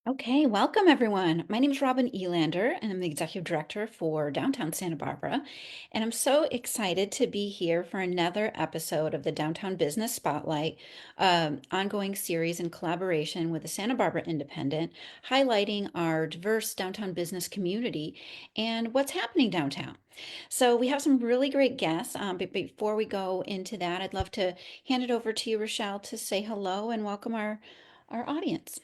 Okay, welcome everyone. My name is Robin Elander, and I'm the Executive Director for Downtown Santa Barbara. And I'm so excited to be here for another episode of the Downtown Business Spotlight, ongoing series in collaboration with the Santa Barbara Independent, highlighting our diverse downtown business community and what's happening downtown. So we have some really great guests. But before we go into that, I'd love to hand it over to you, Richelle, to say hello and welcome our audience.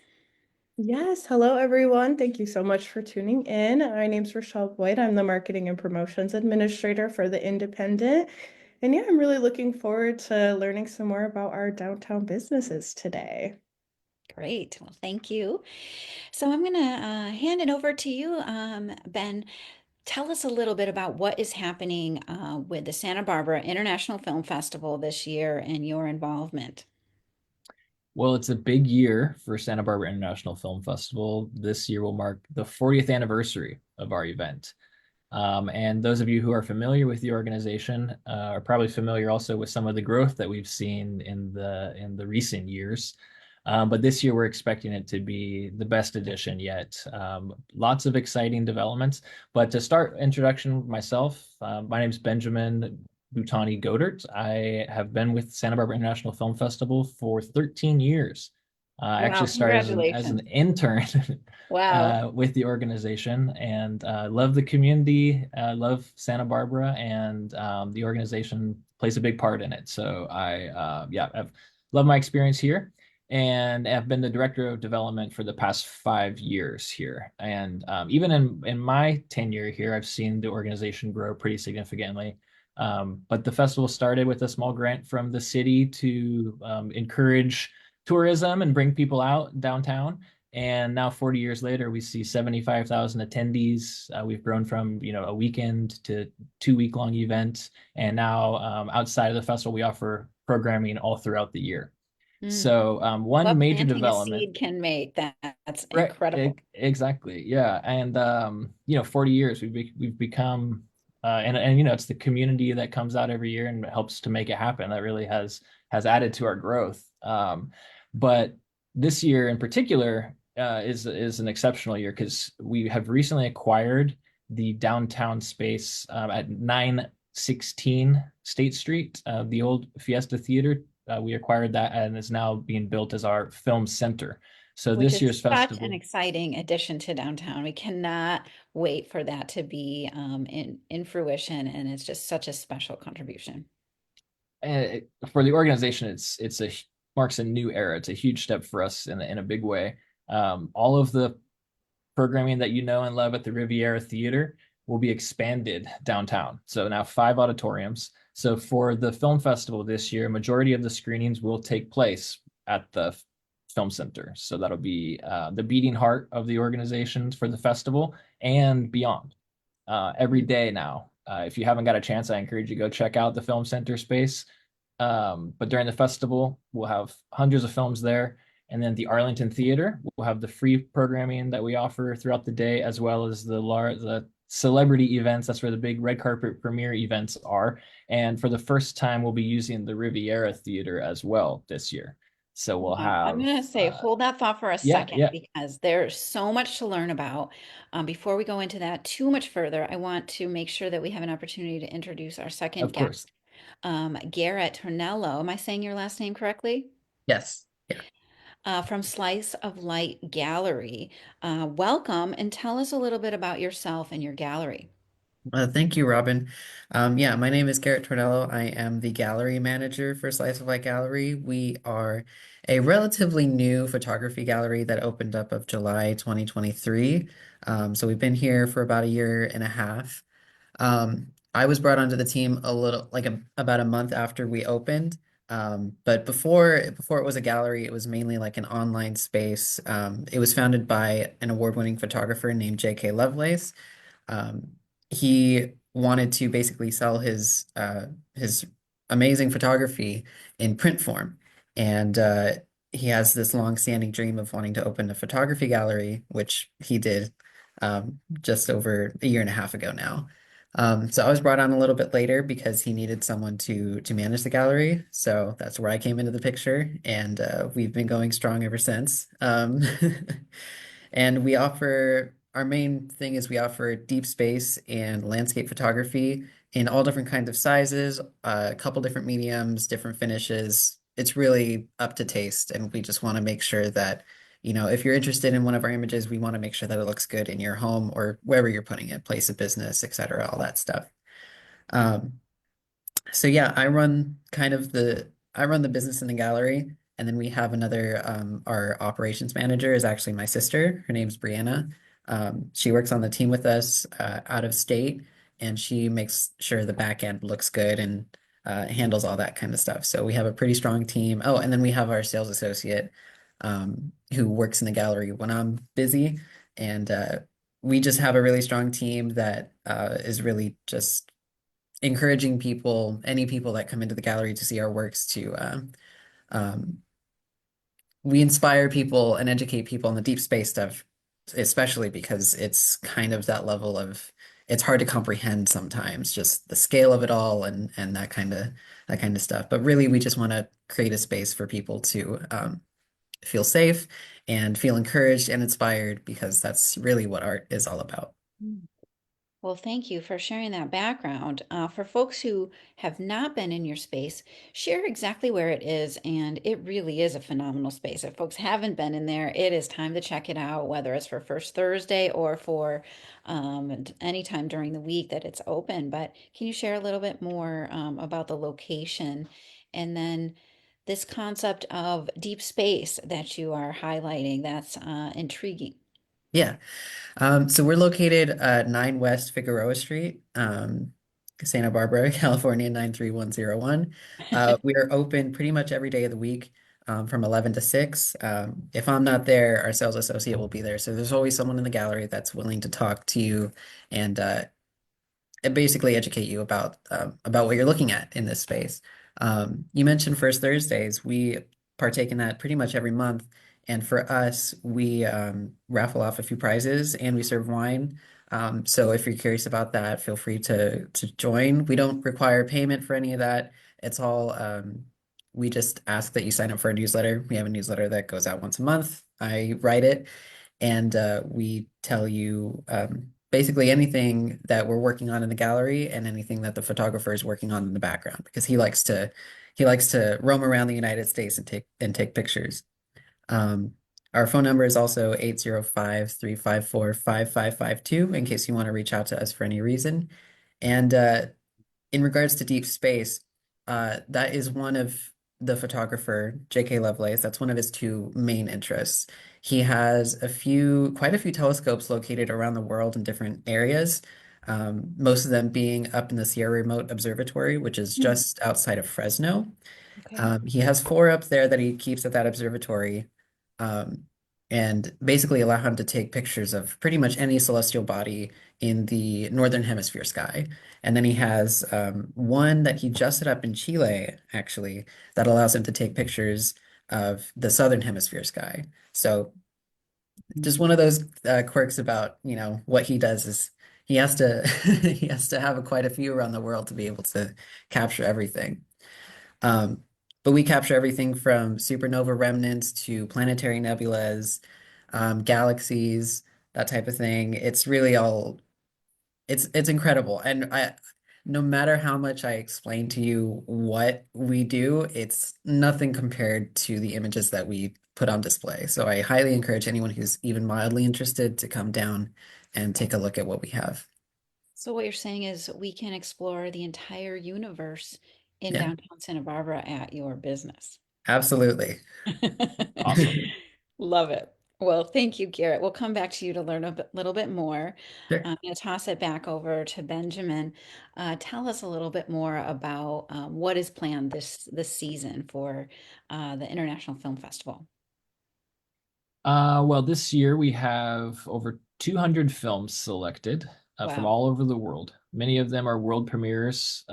Yes, hello everyone. Thank you so much for tuning in. My name's Richelle Boyd. I'm the Marketing and Promotions Administrator for the Independent. And yeah, I'm really looking forward to learning some more about our downtown businesses today. Great. Well, thank you. So I'm going to hand it over to you, Ben. Tell us a little bit about what is happening with the Santa Barbara International Film Festival this year and your involvement. Well, it's a big year for Santa Barbara International Film Festival. This year will mark the 40th anniversary of our event. And those of you who are familiar with the organization are probably familiar also with some of the growth that we've seen in the recent years. But this year we're expecting it to be the best edition yet. Lots of exciting developments. But to start introduction myself, my name is Benjamin Goedert. I have been with Santa Barbara International Film Festival for 13 years. I Wow, actually started as congratulations. an intern Wow. with the organization and love the community, love Santa Barbara, and the organization plays a big part in it. So I've loved my experience here and have been the director of development for the past 5 years here. And even in my tenure here, I've seen the organization grow pretty significantly. But the festival started with a small grant from the city to encourage tourism and bring people out downtown. And now 40 years later, we see 75,000 attendees. We've grown from, a weekend to 2 week long events. And now outside of the festival, we offer programming all throughout the year. Mm. So one What major planting a development, seed can make, that's right? incredible. Exactly. Yeah. And 40 years we've become and it's the community that comes out every year and helps to make it happen. That really has added to our growth. But this year in particular is an exceptional year because we have recently acquired the downtown space at 916 State Street, the old Fiesta Theater. We acquired that and is now being built as our film center. So Which this is year's such an festival, exciting addition to downtown. We cannot wait for that to be in fruition, and it's just such a special contribution. for the organization, it's a marks a new era. It's a huge step for us in a big way. All of the programming that you know and love at the Riviera Theater will be expanded downtown. So now 5 auditoriums. So for the film festival this year, majority of the screenings will take place at the film center. So that'll be the beating heart of the organizations for the festival and beyond. Every day now. If you haven't got a chance, I encourage you to go check out the film center space. But during the festival, we'll have hundreds of films there. And then the Arlington Theater will have the free programming that we offer throughout the day, as well as the celebrity events. That's where the big red carpet premiere events are. And for the first time, we'll be using the Riviera Theater as well this year. So we'll Wow. I'm have, going to say, hold that thought for a yeah, second yeah, because there's so much to learn about. Before we go into that too much further, I want to make sure that we have an opportunity to introduce our second of course. guest, Garrett Tornello. Am I saying your last name correctly? Yes. Yeah. From Slice of Light Gallery. Welcome and tell us a little bit about yourself and your gallery. Thank you, Robin. Yeah, my name is Garrett Tornello. I am the gallery manager for Slice of Life Gallery. We are a relatively new photography gallery that opened up of July 2023. So we've been here for about a year and a half. I was brought onto the team about a month after we opened. But before it was a gallery, it was mainly like an online space. It was founded by an award-winning photographer named J.K. Lovelace. Um, he wanted to basically sell his amazing photography in print form, and he has this long-standing dream of wanting to open a photography gallery, which he did just over a year and a half ago now. So I was brought on a little bit later because he needed someone to manage the gallery. So that's where I came into the picture, and we've been going strong ever since. And we offer our main thing is we offer deep space and landscape photography in all different kinds of sizes, a couple different mediums, different finishes. It's really up to taste, and we just want to make sure that, if you're interested in one of our images, we want to make sure that it looks good in your home or wherever you're putting it, place of business, etc., all that stuff. Um, so yeah, I run the business in the gallery, and then we have another our operations manager is actually my sister. Her name's Brianna. She works on the team with us out of state, and she makes sure the back end looks good and handles all that kind of stuff. So we have a pretty strong team. Oh, and then we have our sales associate who works in the gallery when I'm busy, and we just have a really strong team that is really just encouraging people, any people that come into the gallery to see our works to um, we inspire people and educate people on the deep space stuff, especially because it's kind of that level of it's hard to comprehend sometimes, just the scale of it all and that kind of stuff. But really, we just want to create a space for people to feel safe and feel encouraged and inspired because that's really what art is all about. Mm. Well, thank you for sharing that background. For folks who have not been in your space, share exactly where it is, and it really is a phenomenal space. If folks haven't been in there, it is time to check it out, whether it's for First Thursday or for any time during the week that it's open. But can you share a little bit more about the location and then this concept of deep space that you are highlighting? That's intriguing. Yeah. So we're located at 9 West Figueroa Street, Santa Barbara, California, 93101. We are open pretty much every day of the week, from 11 to 6. If I'm not there, our sales associate will be there. So there's always someone in the gallery that's willing to talk to you and basically educate you about what you're looking at in this space. You mentioned First Thursdays. We partake in that pretty much every month. And for us, we raffle off a few prizes and we serve wine. So if you're curious about that, feel free to join. We don't require payment for any of that. It's all we just ask that you sign up for a newsletter. We have a newsletter that goes out once a month. I write it, and we tell you basically anything that we're working on in the gallery and anything that the photographer is working on in the background because he likes to roam around the United States and take pictures. Um, our phone number is also 805-354-5552 in case you want to reach out to us for any reason. And in regards to deep space, that is one of the photographer, J.K. Lovelace, that's one of his two main interests. He has quite a few telescopes located around the world in different areas, most of them being up in the Sierra Remote Observatory, which is Hmm. just outside of Fresno. Okay. He has four up there that he keeps at that observatory, um, and basically allow him to take pictures of pretty much any celestial body in the northern hemisphere sky. And then he has one that he just set up in Chile, actually, that allows him to take pictures of the southern hemisphere sky. So just one of those quirks about, what he does is he has to he has to have quite a few around the world to be able to capture everything. Um, but we capture everything from supernova remnants to planetary nebulas, galaxies, that type of thing. It's really all it's incredible. And no matter how much I explain to you what we do, it's nothing compared to the images that we put on display. So I highly encourage anyone who's even mildly interested to come down and take a look at what we have. So what you're saying is we can explore the entire universe in Yeah, downtown Santa Barbara at your business. absolutely. Awesome. Love it. Well, thank you, Garrett. We'll come back to you to learn little bit more. Sure. I'm going to toss it back over to Benjamin. Tell us a little bit more about what is planned this season for the International Film Festival. Well, this year we have over 200 films selected from Wow. all over the world. Many of them are world premieres,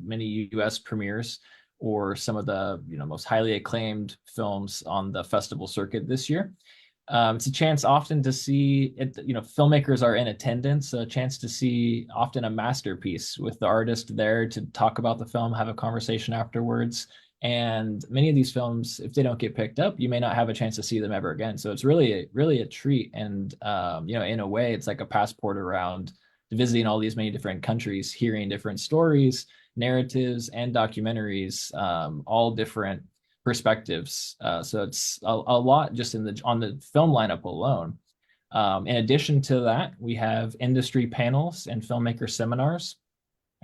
many US premieres, or some of the most highly acclaimed films on the festival circuit this year. It's a chance often to see it, filmmakers are in attendance, a chance to see often a masterpiece with the artist there to talk about the film, have a conversation afterwards. And many of these films, if they don't get picked up, you may not have a chance to see them ever again. So it's really a treat. And in a way, it's like a passport around visiting all these many different countries, hearing different stories, narratives, and documentaries, all different perspectives. So it's a lot just on the film lineup alone. In addition to that, we have industry panels and filmmaker seminars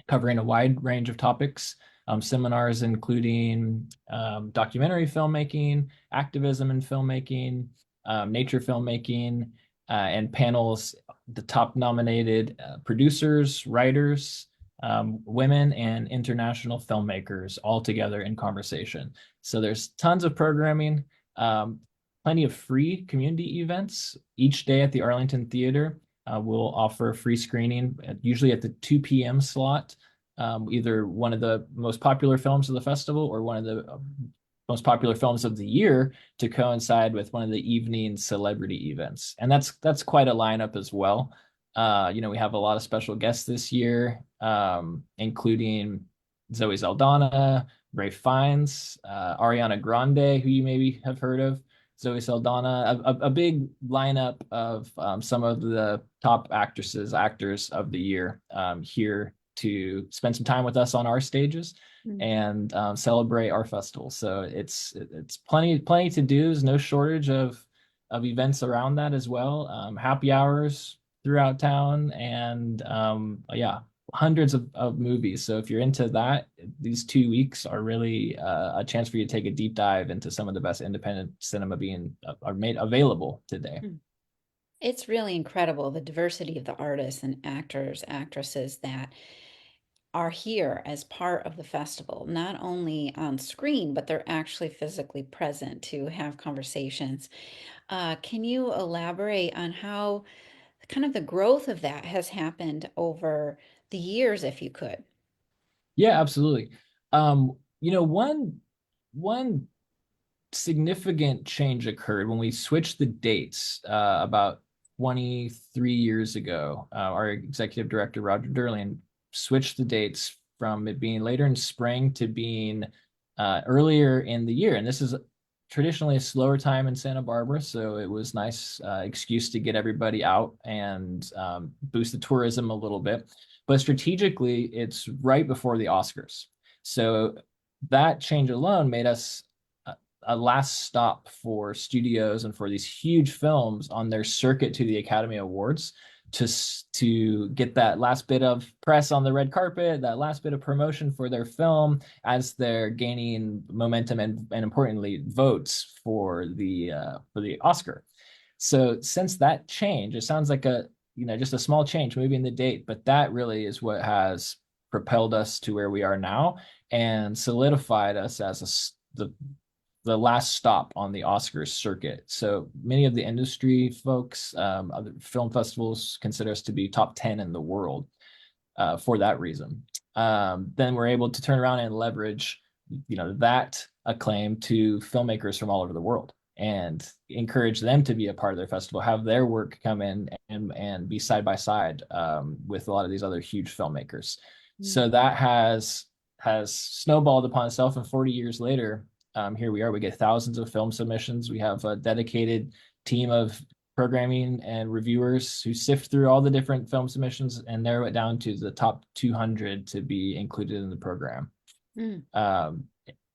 covering a wide range of topics. Seminars including documentary filmmaking, activism in filmmaking, nature filmmaking, and panels, the top nominated producers, writers, women, and international filmmakers all together in conversation. So there's tons of programming, plenty of free community events each day at the Arlington Theater. We'll offer free screening, usually at the 2 p.m. slot, either one of the most popular films of the festival or one of the most popular films of the year to coincide with one of the evening celebrity events. And that's quite a lineup as well. We have a lot of special guests this year, including Zoe Saldana, Ray Fiennes, Ariana Grande, who you maybe have heard of, Zoe Saldana, a big lineup of some of the top actors of the year here to spend some time with us on our stages and celebrate our festival. So it's plenty to do. There's no shortage of events around that as well. Happy hours throughout town, and hundreds of movies. So if you're into that, these 2 weeks are really a chance for you to take a deep dive into some of the best independent cinema being are made available today. It's really incredible, the diversity of the artists and actors, actresses that are here as part of the festival, not only on screen, but they're actually physically present to have conversations. Can you elaborate on how kind of the growth of that has happened over the years, if you could? Yeah, absolutely. One significant change occurred when we switched the dates about 23 years ago. Our executive director, Roger Durling, switched the dates from it being later in spring to being earlier in the year. And this is traditionally a slower time in Santa Barbara, so it was nice excuse to get everybody out and boost the tourism a little bit. But strategically, it's right before the Oscars. So that change alone made us a last stop for studios and for these huge films on their circuit to the Academy Awards to get that last bit of press on the red carpet, that last bit of promotion for their film as they're gaining momentum and importantly votes for the Oscar. So since that change, it sounds like just a small change, maybe in the date, but that really is what has propelled us to where we are now and solidified us as the last stop on the Oscars circuit. So many of the industry folks, other film festivals consider us to be top 10 in the world for that reason. Then we're able to turn around and leverage, that acclaim to filmmakers from all over the world and encourage them to be a part of their festival, have their work come in and be side by side with a lot of these other huge filmmakers. So that has snowballed upon itself, and 40 years later, here we are. We get thousands of film submissions. We have a dedicated team of programming and reviewers who sift through all the different film submissions and narrow it down to the top 200 to be included in the program.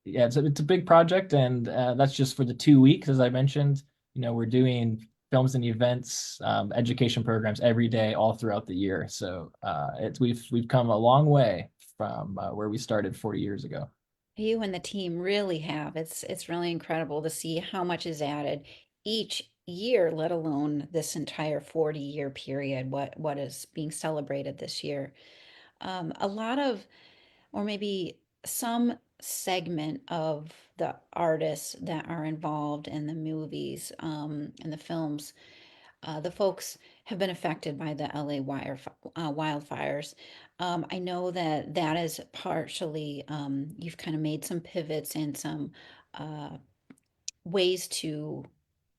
Yeah, it's a big project, and that's just for the 2 weeks. As I mentioned, we're doing films and events, education programs every day, all throughout the year. So we've come a long way from where we started 40 years ago. You and the team really have. It's really incredible to see how much is added each year, let alone this entire 40-year period, what is being celebrated this year. A lot of, or maybe some segment of the artists that are involved in the movies, and the films, the folks have been affected by the wildfires. I know that that is partially, you've kind of made some pivots and some uh, ways to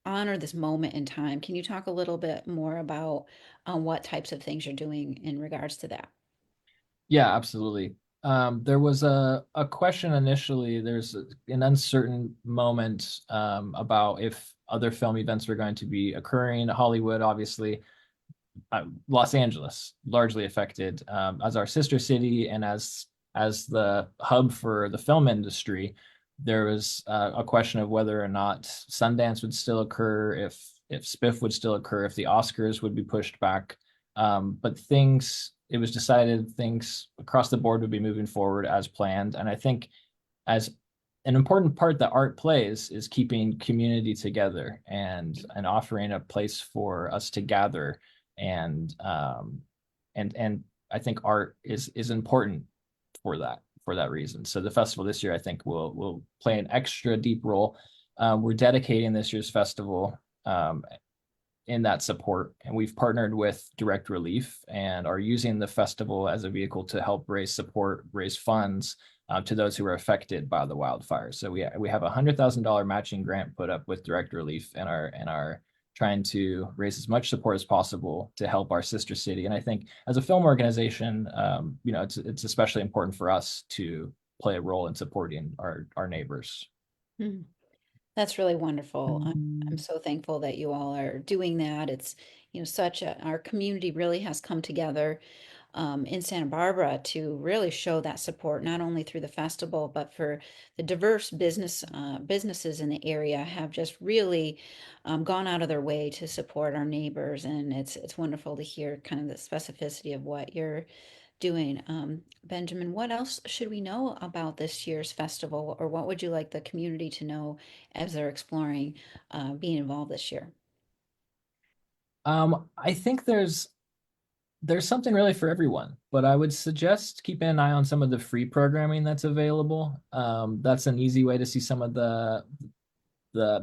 honor this moment in time. Can you talk a little bit more about what types of things you're doing in regards to that? Yeah, absolutely. There was a question initially. There's an uncertain moment about if other film events were going to be occurring. Hollywood, obviously, Los Angeles, largely affected as our sister city and as the hub for the film industry. There was a question of whether or not Sundance would still occur, if SPIF would still occur, if the Oscars would be pushed back. But it was decided things across the board would be moving forward as planned. And I think as an important part that art plays is keeping community together and offering a place for us to gather and and I think art is important for that reason. So the festival this year I think will play an extra deep role. We're dedicating this year's festival in that support. And we've partnered with Direct Relief and are using the festival as a vehicle to help raise support, raise funds to those who were affected by the wildfires. So we have $100,000 matching grant put up with Direct Relief and are trying to raise as much support as possible to help our sister city. And I think as a film organization, it's especially important for us to play a role in supporting our neighbors. Hmm. That's really wonderful. I'm so thankful that you all are doing that. It's, our community really has come together in Santa Barbara to really show that support, not only through the festival, but for the diverse businesses in the area have just really gone out of their way to support our neighbors. And it's wonderful to hear kind of the specificity of what you're doing. Benjamin, what else should we know about this year's festival, or what would you like the community to know as they're exploring being involved this year? I think there's something really for everyone, but I would suggest keeping an eye on some of the free programming that's available. That's an easy way to see some of the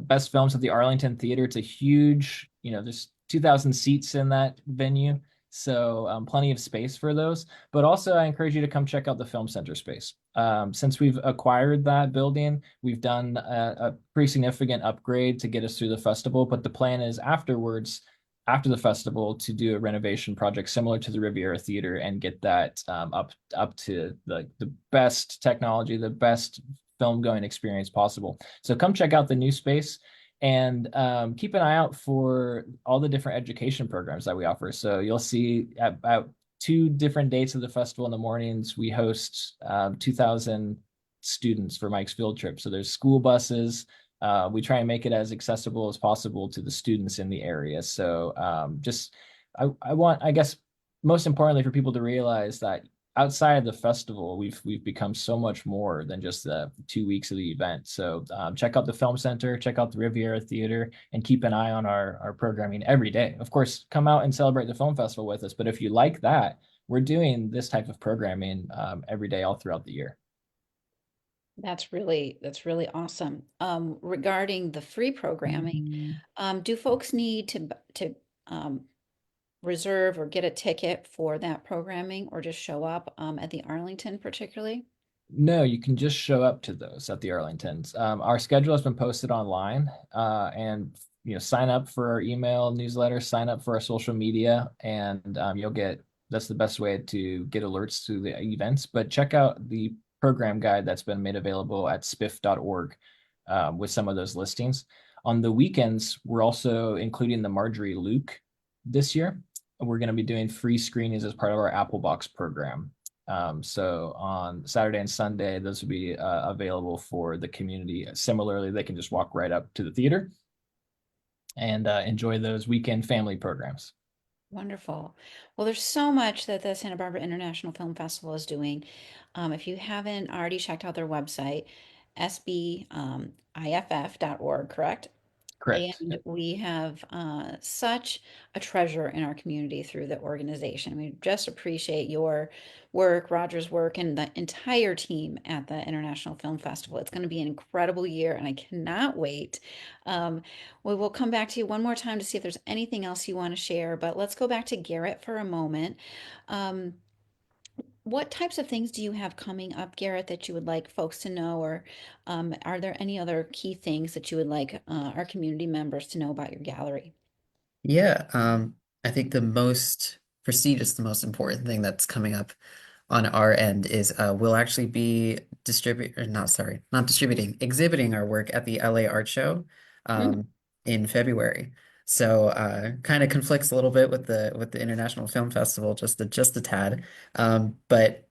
best films at the Arlington Theater. It's a huge, there's 2,000 seats in that venue, so plenty of space for those. But also, I encourage you to come check out the Film Center space. Since we've acquired that building, we've done a pretty significant upgrade to get us through the festival. But the plan is afterwards, after the festival, to do a renovation project similar to the Riviera Theater and get that up to the best technology, the best film going experience possible. So come check out the new space and keep an eye out for all the different education programs that we offer. So you'll see at two different dates of the festival in the mornings, we host 2,000 students for Mike's field trip. So there's school buses. We try and make it as accessible as possible to the students in the area. So I want, I guess, most importantly for people to realize that outside of the festival, we've become so much more than just the 2 weeks of the event. So check out the Film Center, check out the Riviera Theater, and keep an eye on our programming every day. Of course, come out and celebrate the film festival with us. But if you like that, we're doing this type of programming every day all throughout the year. That's really awesome. Regarding the free programming, do folks need to reserve or get a ticket for that programming, or just show up at the Arlington particularly? No, you can just show up to those at the Arlingtons. Our schedule has been posted online, and sign up for our email newsletter, sign up for our social media, and you'll get. That's the best way to get alerts to the events. But check out the program guide that's been made available at spiff.org with some of those listings. On the weekends, we're also including the Marjorie Luke this year. We're going to be doing free screenings as part of our Apple Box program. So on Saturday and Sunday, those will be available for the community. Similarly, they can just walk right up to the theater and enjoy those weekend family programs. Wonderful. Well, there's so much that the Santa Barbara International Film Festival is doing. If you haven't already checked out their website, sbiff.org, correct? Correct. And we have such a treasure in our community through the organization. We just appreciate your work, Roger's work, and the entire team at the International Film Festival. It's going to be an incredible year, and I cannot wait. Um, we will come back to you one more time to see if there's anything else you want to share, but let's go back to Garrett for a moment. Um, what types of things do you have coming up, Garrett, that you would like folks to know, or are there any other key things that you would like our community members to know about your gallery? Yeah, I think the most prestigious, the most important thing that's coming up on our end is we'll actually be not distributing, exhibiting our work at the LA Art Show Mm. in February. So kind of conflicts a little bit with the International Film Festival, just a tad. But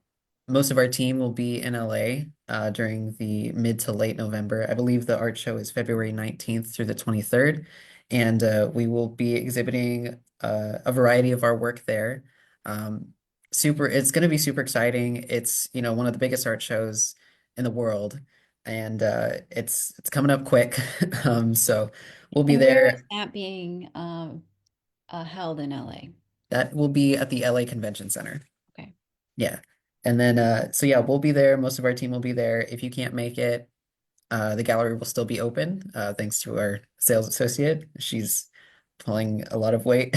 most of our team will be in LA during the mid to late November. I believe the art show is February 19th through the 23rd, and we will be exhibiting a variety of our work there. Um, it's going to be super exciting. It's, one of the biggest art shows in the world, and it's coming up quick. So we'll be And where is there. that being held in LA? That will be at the LA Convention Center. Okay. Yeah. And then so yeah, we'll be there. Most of our team will be there. If you can't make it, the gallery will still be open, thanks to our sales associate. She's pulling a lot of weight,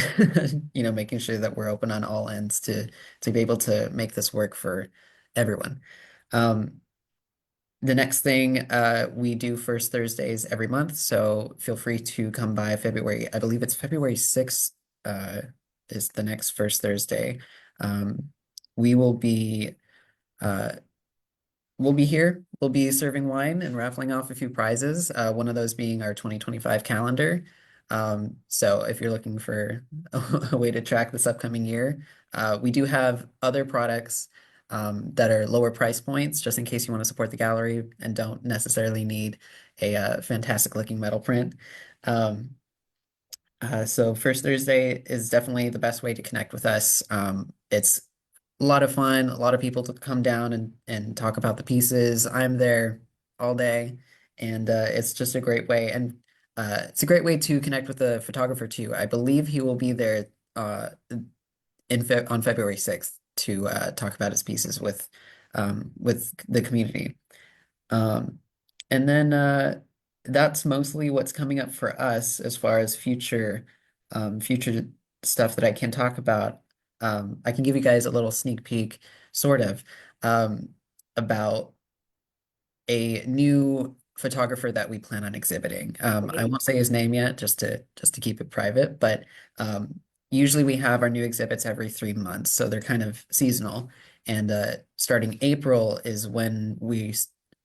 making sure that we're open on all ends to be able to make this work for everyone. Um, the next thing, we do first Thursdays every month, so feel free to come by February. I believe it's February 6th, is the next first Thursday. We will be uh, We'll be here. We'll be serving wine and raffling off a few prizes. One of those being our 2025 calendar. So if you're looking for a way to track this upcoming year, we do have other products that are lower price points, just in case you want to support the gallery and don't necessarily need a fantastic looking metal print. Um, so First Thursday is definitely the best way to connect with us. It's a lot of fun, a lot of people to come down and talk about the pieces. I'm there all day, and it's just a great way. And it's a great way to connect with the photographer too. I believe he will be there on February 6th to talk about his pieces with the community. Um, and then that's mostly what's coming up for us as far as future stuff that I can talk about. I can give you guys a little sneak peek, sort of, about a new photographer that we plan on exhibiting. I Great. won't say his name yet, just to keep it private, but usually we have our new exhibits every 3 months, so they're kind of seasonal. And starting April is when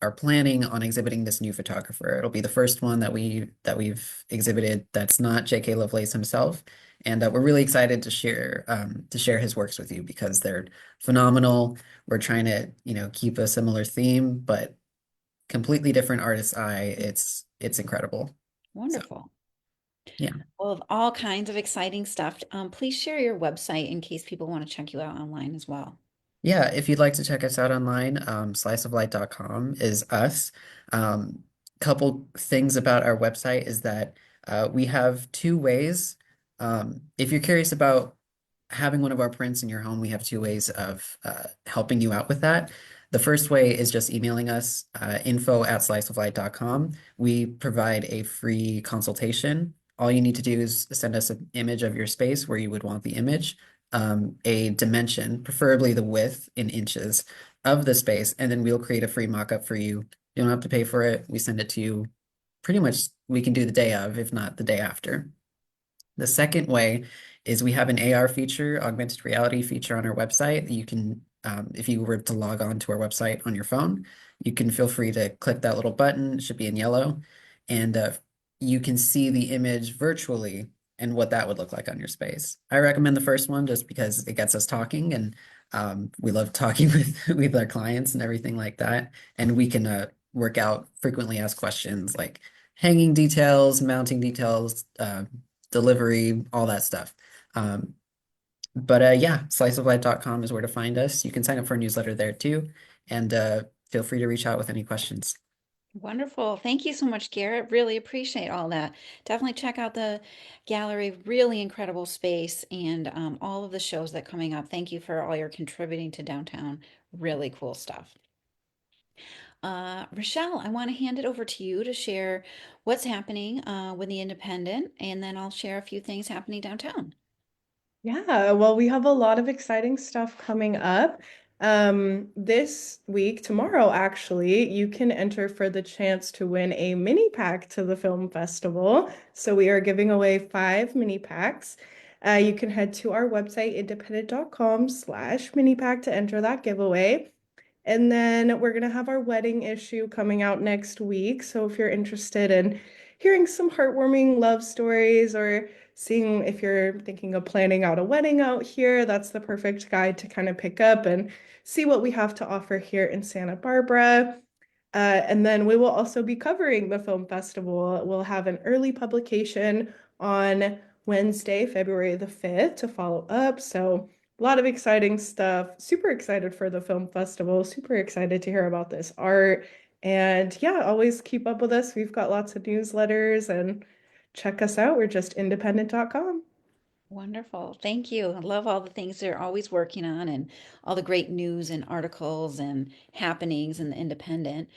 are planning on exhibiting this new photographer. It'll be the first one that we've exhibited that's not J.K. Lovelace himself, and we're really excited to share his works with you because they're phenomenal. We're trying to keep a similar theme, but completely different artist's eye. It's incredible. So Wonderful. yeah. Well, of all kinds of exciting stuff. Please share your website in case people want to check you out online as well. Yeah, if you'd like to check us out online, sliceoflight.com is us. Couple things about our website is that we have two ways. If you're curious about having one of our prints in your home, we have two ways of helping you out with that. The first way is just emailing us, info@sliceoflight.com. We provide a free consultation. All you need to do is send us an image of your space where you would want the image, a dimension, preferably the width in inches of the space, and then we'll create a free mock-up for you. You don't have to pay for it. We send it to you pretty much, we can do the day of, if not the day after. The second way is we have an AR feature, augmented reality feature on our website. You can, if you were to log on to our website on your phone, you can feel free to click that little button. It should be in yellow, and you can see the image virtually and what that would look like on your space. I recommend the first one just because it gets us talking, and we love talking with our clients and everything like that. And we can work out frequently asked questions like hanging details, mounting details, delivery, all that stuff. But yeah, sliceoflight.com is where to find us. You can sign up for a newsletter there too, and feel free to reach out with any questions. Wonderful. Thank you so much, Garrett. Really appreciate all that. Definitely check out the gallery. Really incredible space and all of the shows that are coming up. Thank you for all your contributing to downtown. Really cool stuff. Richelle, I want to hand it over to you to share what's happening with the Independent, and then I'll share a few things happening downtown. Yeah, well, we have a lot of exciting stuff coming up. This week, tomorrow actually, you can enter for the chance to win a mini pack to the film festival. So we are giving away 5 mini packs. You can head to our website, independent.com/minipack to enter that giveaway. And then we're going to have our wedding issue coming out next week. So if you're interested in hearing some heartwarming love stories or seeing if you're thinking of planning out a wedding out here, that's the perfect guide to kind of pick up and see what we have to offer here in Santa Barbara. And then we will also be covering the film festival. We'll have an early publication on Wednesday, February the 5th to follow up. So a lot of exciting stuff. Super excited for the film festival. Super excited to hear about this art. And yeah, always keep up with us. We've got lots of newsletters and check us out. We're just independent.com. Wonderful. Thank you. I love all the things they're always working on and all the great news and articles and happenings in the Independent.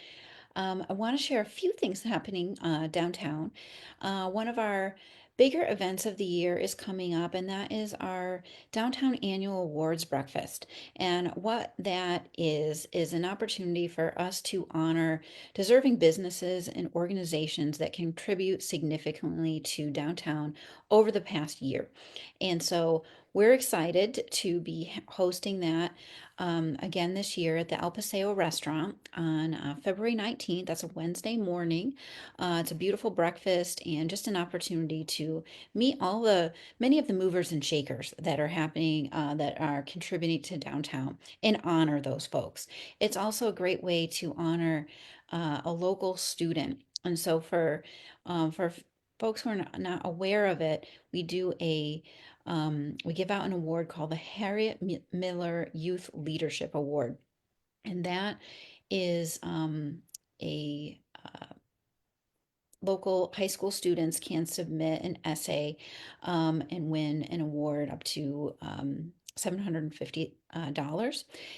I want to share a few things happening downtown. One of our bigger events of the year is coming up, and that is our downtown annual awards breakfast. And what that is an opportunity for us to honor deserving businesses and organizations that contribute significantly to downtown over the past year. And so we're excited to be hosting that again this year at the El Paseo restaurant on February 19th. That's a Wednesday morning. It's a beautiful breakfast and just an opportunity to meet many of the movers and shakers that are happening, that are contributing to downtown and honor those folks. It's also a great way to honor a local student. And so for folks who are not aware of it, we do we give out an award called the Harriet Miller Youth Leadership Award. And that is a local high school students can submit an essay and win an award up to $750.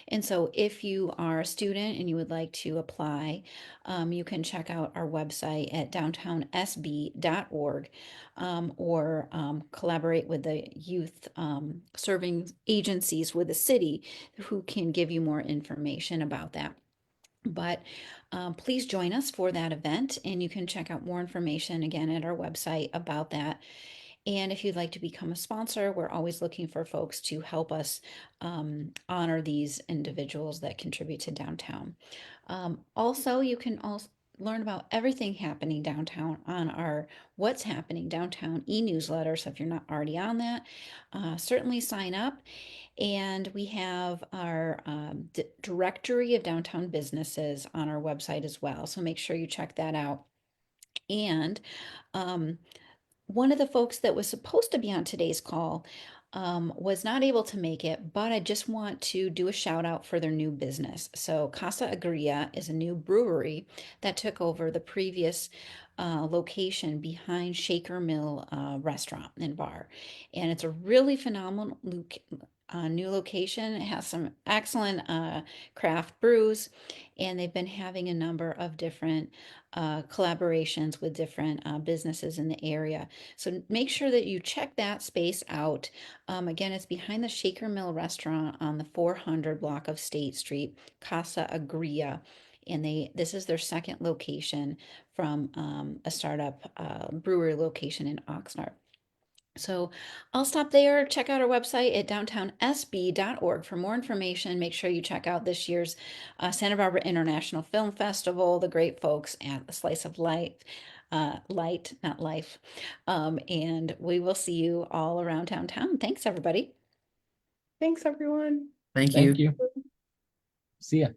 And so if you are a student and you would like to apply, you can check out our website at downtownsb.org, or collaborate with the youth serving agencies with the city who can give you more information about that. But please join us for that event, and you can check out more information again at our website about that. And if you'd like to become a sponsor, we're always looking for folks to help us honor these individuals that contribute to downtown. Also, you can also learn about everything happening downtown on our What's Happening Downtown e-newsletter. So if you're not already on that, certainly sign up. And we have our directory of downtown businesses on our website as well. So make sure you check that out. And one of the folks that was supposed to be on today's call was not able to make it, but I just want to do a shout out for their new business. So Casa Agria is a new brewery that took over the previous location behind Shaker Mill restaurant and bar. And it's a really phenomenal new location. It has some excellent craft brews, and they've been having a number of different collaborations with different businesses in the area. So make sure that you check that space out. Again, it's behind the Shaker Mill restaurant on the 400 block of State Street, Casa Agria. And this is their second location from a startup brewery location in Oxnard. So I'll stop there. Check out our website at downtownsb.org for more information. Make sure you check out this year's Santa Barbara International Film Festival, the great folks at the Slice of Life, Light, not Life. And we will see you all around downtown. Thanks, everybody. Thanks, everyone. Thank Thank you. you. See ya.